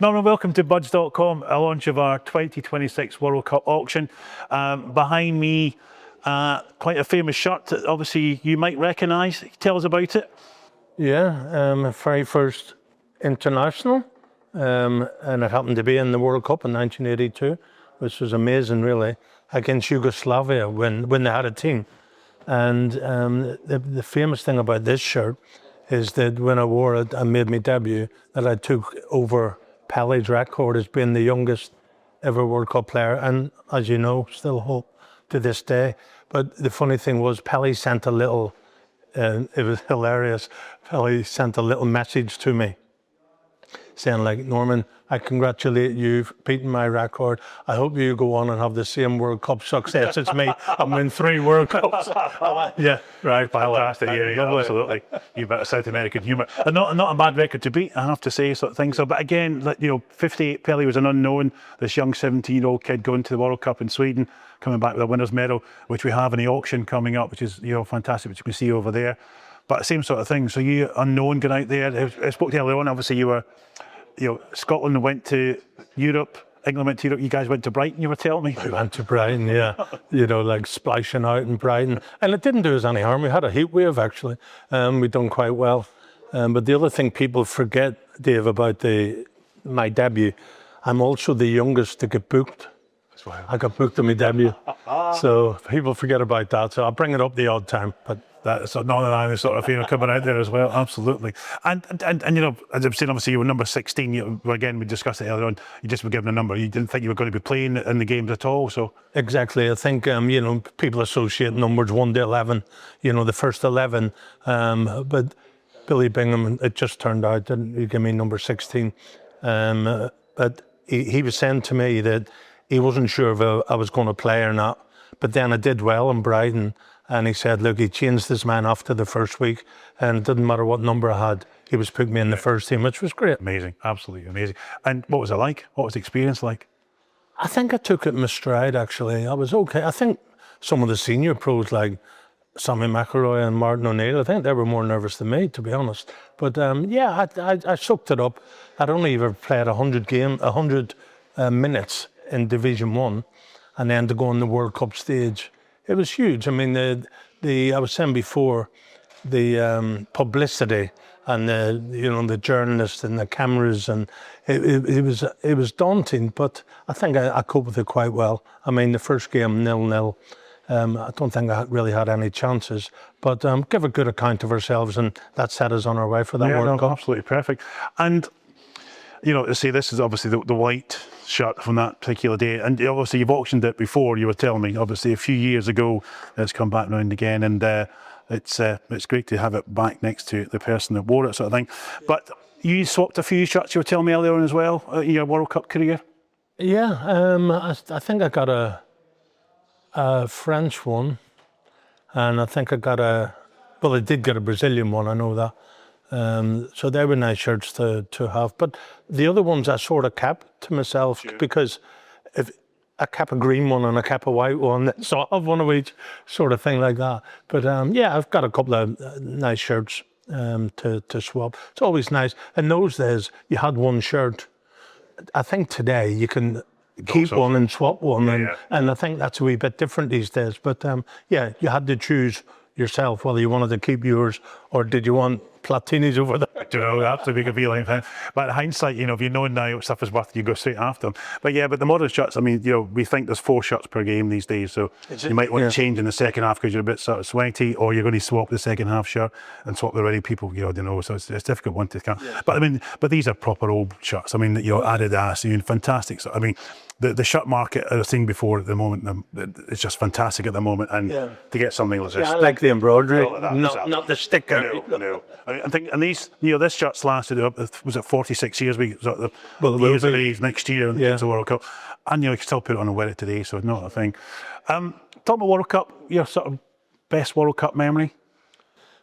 Norman, welcome to Buds.com, a launch of our 2026 World Cup auction. Behind me, quite a famous shirt that obviously you might recognise. Tell us about it. Yeah, very first international, and it happened to be in the World Cup in 1982, which was amazing, really, against Yugoslavia when they had a team. And the famous thing about this shirt is that when I wore it and made my debut, that I took over Pelé's record as being the youngest ever World Cup player, and as you know, still hold to this day. But the funny thing was, Pelé sent a little, it was hilarious, Pelé sent a little message to me saying, like, Norman, I congratulate you for beating my record. I hope you go on and have the same World Cup success as me and win 3 World Cups. Yeah, right, fantastic. Yeah, absolutely. You've got a South American humour. And not a bad record to beat, I have to say, sort of thing. So, but again, 58, Pelé was an unknown. This young 17-year-old kid going to the World Cup in Sweden, coming back with a winner's medal, which we have in the auction coming up, which is fantastic, which you can see over there. But same sort of thing. So you unknown going out there. I spoke to you earlier on. Obviously, you were, Scotland went to Europe, England went to Europe. You guys went to Brighton. You were telling me. We went to Brighton, yeah. Like splashing out in Brighton, and it didn't do us any harm. We had a heat wave actually. We done quite well. But the other thing people forget, Dave, about my debut, I'm also the youngest to get booked. I got booked on my debut, so people forget about that. So I'll bring it up the odd time, but. That's Northern Ireland sort of coming out there as well, absolutely. And as I've seen, obviously you were number 16. Again, we discussed it earlier on. You just were given a number. You didn't think you were going to be playing in the games at all. So exactly, I think people associate numbers 1 to 11. The first 11. But Billy Bingham, it just turned out that he gave me number 16. But he was saying to me that he wasn't sure if I was going to play or not. But then I did well in Brighton. And he said, look, he changed his man after the first week, and it didn't matter what number I had, he was putting me in the first team, which was great. Amazing, absolutely amazing. And what was it like? What was the experience like? I think I took it in my stride, actually. I was okay. I think some of the senior pros, like Sammy McIlroy and Martin O'Neill, I think they were more nervous than me, to be honest. But I sucked it up. I'd only ever played 100 minutes in Division 1, and then to go on the World Cup stage. It was huge. I mean, I was saying before, the publicity and the journalists and the cameras, and it was daunting. But I think I coped with it quite well. I mean, the first game 0-0. I don't think I really had any chances, but give a good account of ourselves, and that set us on our way for that World Cup. Absolutely perfect. And to say this is obviously the white shirt from that particular day, and obviously you've auctioned it before. You were telling me, obviously a few years ago, it's come back round again, and it's great to have it back next to the person that wore it, sort of thing. But you swapped a few shirts. You were telling me earlier on as well in your World Cup career. Yeah, I think I got a French one, and I think I got I did get a Brazilian one. I know that. So they were nice shirts to have. But the other ones I sort of kept to myself, because if I kept a green one and I kept a white one, so I have one of each, sort of thing like that. But I've got a couple of nice shirts to swap. It's always nice. In those days, you had one shirt. I think today you can keep one and swap one, and I think that's a wee bit different these days. But you had to choose yourself whether you wanted to keep yours or did you want Platini's over there. That's a big feeling. But in hindsight, if you know now what stuff is worth, you go straight after them. But the modern shirts, I mean, we think there's 4 shirts per game these days, so you might want to change in the second half because you're a bit sort of sweaty, or you're going to swap the second half shirt and swap the ready people, so it's a difficult one to count. Yeah. But I mean, these are proper old shirts. I mean, Adidas, fantastic. So, I mean, the shirt market I've seen before at the moment, it's just fantastic at the moment, and to get something like this. I like the embroidery, not the sticker. No. I think, and these, this shirt's lasted, was it 46 years? The years of age next year into the World Cup, and you can still put it on and wear it today, so it's not a thing. Talk about World Cup, your sort of best World Cup memory?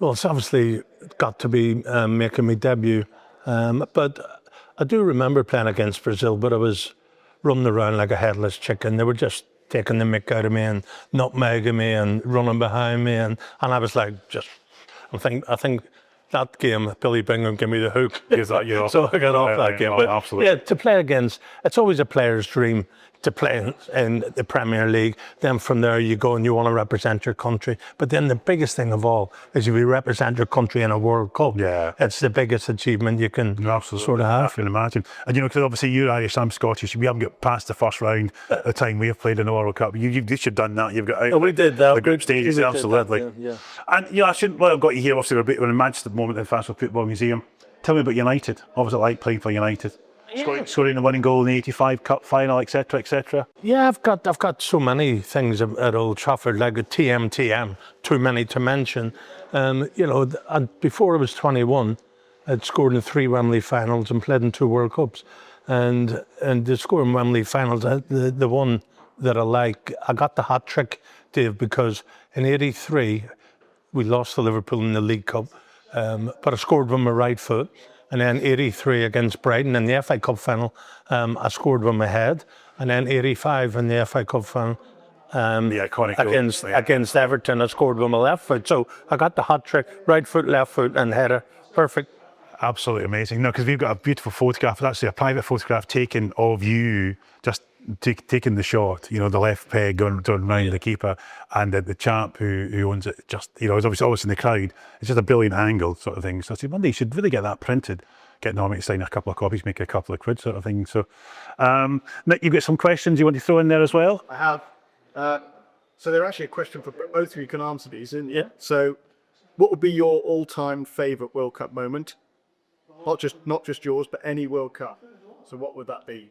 Well, it's obviously got to be making my debut, but I do remember playing against Brazil, but I was running around like a headless chicken. They were just taking the mick out of me and nutmegging me and running behind me, and I was like, I think that game, Billy Bingham gave me the hook. Is that, you know, So I got off that game. Oh, But absolutely. yeah, to play against, it's always a player's dream to play in the Premier League. Then from there you go and you want to represent your country. But then the biggest thing of all is if you represent your country in a World Cup. Yeah. It's the biggest achievement you can sort of I have. can imagine. And, you know, because obviously you're Irish, I'm Scottish. We haven't got past the first round at the time we have played in the World Cup. You've done that. You've got out We did that. the group stages, absolutely. Yeah. And, you know, I shouldn't, well, I've got you here, obviously, we're in Manchester at the moment in the National Football Museum. Tell me about United. What was it like playing for United? Scoring the winning goal in the 85 Cup final, etc., etc. Yeah, I've got so many things at Old Trafford, like a TM, too many to mention. You know, and before I was 21, I'd scored in 3 Wembley finals and played in 2 World Cups. And the score in Wembley finals, the one that I like, I got the hat trick, Dave, because in '83 we lost to Liverpool in the League Cup, but I scored with my right foot. And then '83 against Brighton in the FA Cup final, I scored with my head. And then '85 in the FA Cup final, The iconic goal. against Everton, I scored with my left foot. So I got the hat trick, right foot, left foot, and header. Perfect. Absolutely amazing. No, because we've got a beautiful photograph, actually a private photograph taken of you just taking the shot, you know, the left peg going round the keeper, and the chap who owns it, just, you know, is obviously in the crowd. It's just a brilliant angle sort of thing. So I said, Monday, you should really get that printed, get Normie to sign a couple of copies, make a couple of quid sort of thing. So, Nick, you've got some questions you want to throw in there as well? I have. So they're actually a question for both of you can answer these. Yeah. So, what would be your all-time favourite World Cup moment? Not just yours, but any World Cup. So, what would that be?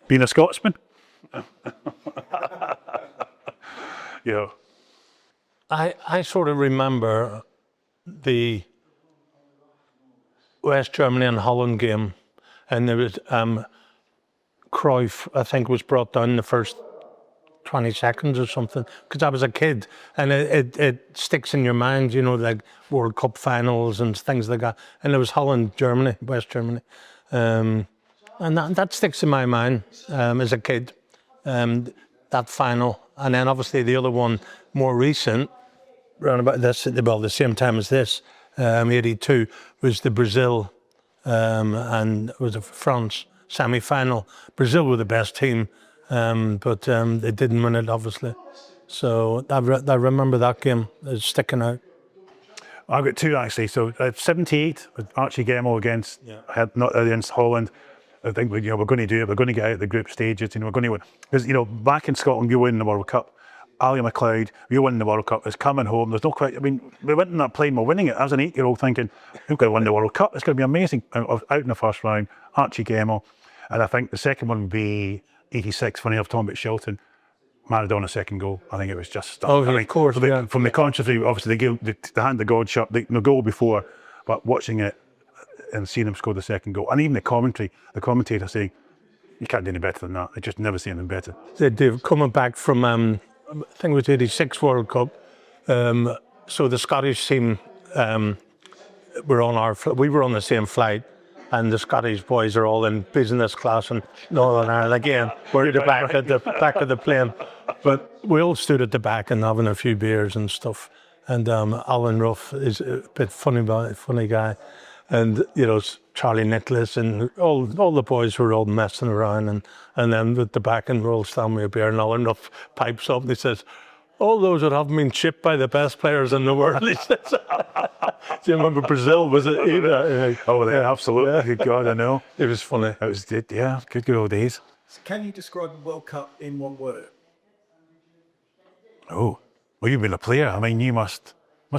Being a Scotsman? You know. I sort of remember the West Germany and Holland game, and there was Cruyff, I think, was brought down the first 20 seconds or something, because I was a kid, and it sticks in your mind, you know, like World Cup finals and things like that. And it was Holland, Germany, West Germany. And that sticks in my mind as a kid, that final. And then obviously the other one, more recent, around about this, well, the same time as this, '82, was the Brazil and it was a France semi-final. Brazil were the best team, but they didn't win it, obviously. So I remember that game as sticking out. I've got 2 actually. So 78 with Archie Gemmill against Holland. I think we're going to do it. We're going to get out of the group stages. You know, we're going to win, because, you know, back in Scotland, you win the World Cup. Ali McLeod, you win the World Cup. It's coming home. There's no question. I mean, we went in that plane, we're winning it. I was an 8-year-old thinking, who's going to win the World Cup? It's going to be amazing. Out in the first round, Archie Gemmill, and I think the second one would be '86. Funny enough, talking about Shelton, Maradona's second goal. I think it was just stuff. Oh, of course. From the controversy, obviously the hand of God shot, the goal before, but watching it and seeing him score the second goal, and even the commentator saying, you can't do any better than that. They just never see anything better. They've coming back from, I think it was '86 World Cup. So the Scottish team we were on the same flight, and the Scottish boys are all in business class and Northern Ireland again. We're at the back of the plane, but we all stood at the back and having a few beers and stuff. And Alan Ruff is a bit funny guy. And, you know, Charlie Nicholas and all the boys were all messing around. And then at the back, and we're all standing with a beer, and Alan Ruff pipes up and he says, all those that haven't been chipped by the best players in the world, he says. Do you remember Brazil, was it? Oh, yeah, absolutely. Yeah. Good God, I know. It was funny. It was, yeah, good old days. So can you describe the World Cup in one word? Oh, well, you've been a player. I mean, you must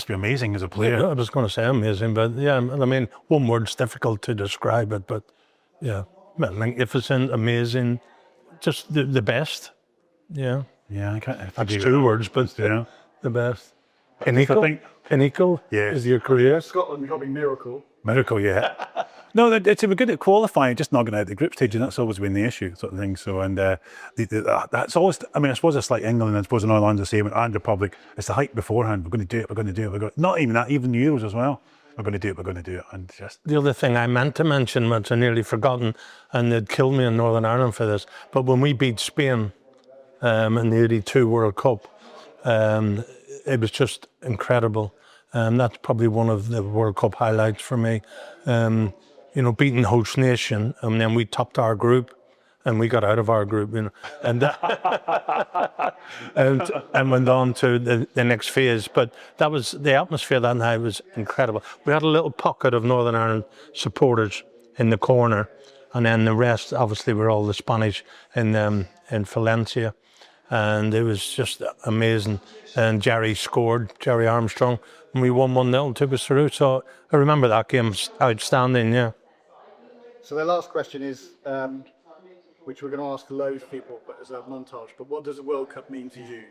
be amazing as a player. Yeah, I was going to say amazing, but yeah, I mean, one word's difficult to describe it, but yeah, magnificent, amazing, just the best. Yeah. Yeah, I can't. That's 2 words, but yeah, the best. Pinnacle yes. is your career. Scotland got a miracle. Miracle, yeah. No, it's we're good at qualifying, just not getting out of the group stage, and that's always been the issue, sort of thing. So, and that's always. I mean, I suppose it's like England, and I suppose in Ireland's the same, and Republic. It's the hype beforehand. We're going to do it. We're going to do it. Not even that. Even Euros as well. We're going to do it. We're going to do it. And just the other thing I meant to mention, which I nearly forgotten, and they'd kill me in Northern Ireland for this. But when we beat Spain in the '82 World Cup, it was just incredible. That's probably one of the World Cup highlights for me. You know, beating host nation, and then we topped our group, and we got out of our group, you know, and and went on to the next phase. But that was the atmosphere that night was incredible. We had a little pocket of Northern Ireland supporters in the corner, and then the rest obviously were all the Spanish in Valencia, and it was just amazing. And Jerry scored, Jerry Armstrong, and we won 1-0 and took us through. So I remember that game outstanding, yeah. So the last question is, which we're going to ask loads of people, but as a montage. But what does the World Cup mean to you?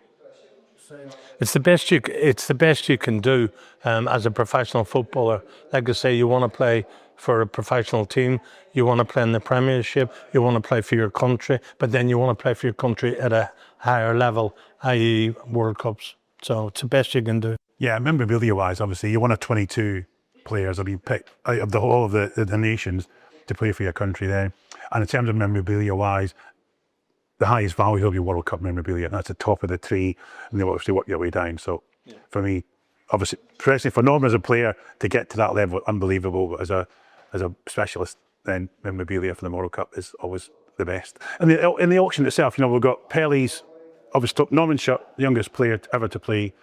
It's the best you can do as a professional footballer. Like I say, you want to play for a professional team. You want to play in the Premiership. You want to play for your country, but then you want to play for your country at a higher level, i.e., World Cups. So it's the best you can do. Yeah, memorabilia-wise, obviously, you're one of 22 players that have been picked out of the whole of the nations to play for your country there. And in terms of memorabilia-wise, the highest value will be World Cup memorabilia. That's the top of the tree, and they'll obviously work your way down. So for me, obviously, especially for Norman as a player, to get to that level, unbelievable. But as a specialist, then memorabilia for the World Cup is always the best. And in the auction itself, you know, we've got Pelé's, obviously, Norman Shirt, the youngest player ever to play,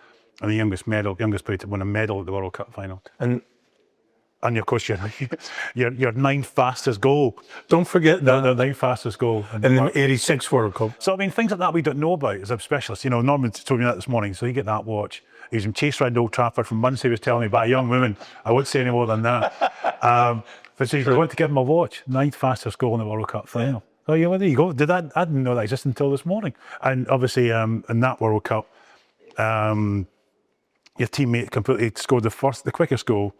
and the youngest player to win a medal at the World Cup final. And of course, your ninth fastest goal. Don't forget that. The ninth fastest goal in the '86 World Cup. So I mean, things like that we don't know about as a specialist. You know, Norman told me that this morning. So you get that watch. He was chased around Old Trafford from months. He was telling me by a young woman. I won't say any more than that. But so you want to give him a watch. Ninth fastest goal in the World Cup final. So yeah, well, there you go. I didn't know that existed until this morning. And obviously, in that World Cup, your teammate completely scored the quickest goal.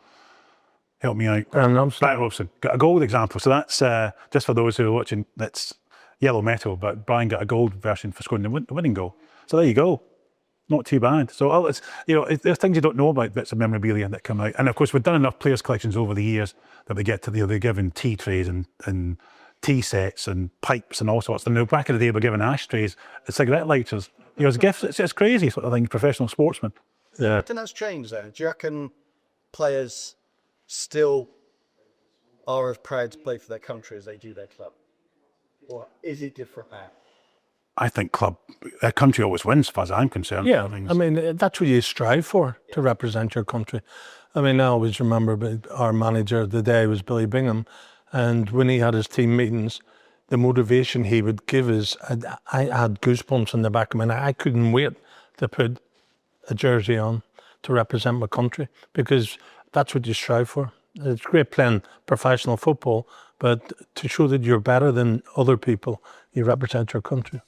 Help me out. Brian Robson got a gold example. So that's just for those who are watching. That's yellow metal, but Brian got a gold version for scoring the winning goal. So there you go. Not too bad. So it's, you know, there's things you don't know about, bits of memorabilia that come out. And of course, we've done enough players' collections over the years that we get to they're given tea trays and tea sets and pipes and all sorts. And back in the day, we're given ashtrays and cigarette lighters. You know, as gifts. It's crazy sort of thing. Professional sportsmen. Yeah. I think that's changed though. Do you reckon players still are as proud to play for their country as they do their club? Or is it different now? I think a country always wins, as far as I'm concerned. Yeah, I mean, that's what you strive for, to represent your country. I mean, I always remember our manager of the day was Billy Bingham, and when he had his team meetings, the motivation he would give is, I had goosebumps in the back of my neck. I couldn't wait to put a jersey on to represent my country, because that's what you strive for. It's great playing professional football, but to show that you're better than other people, you represent your country.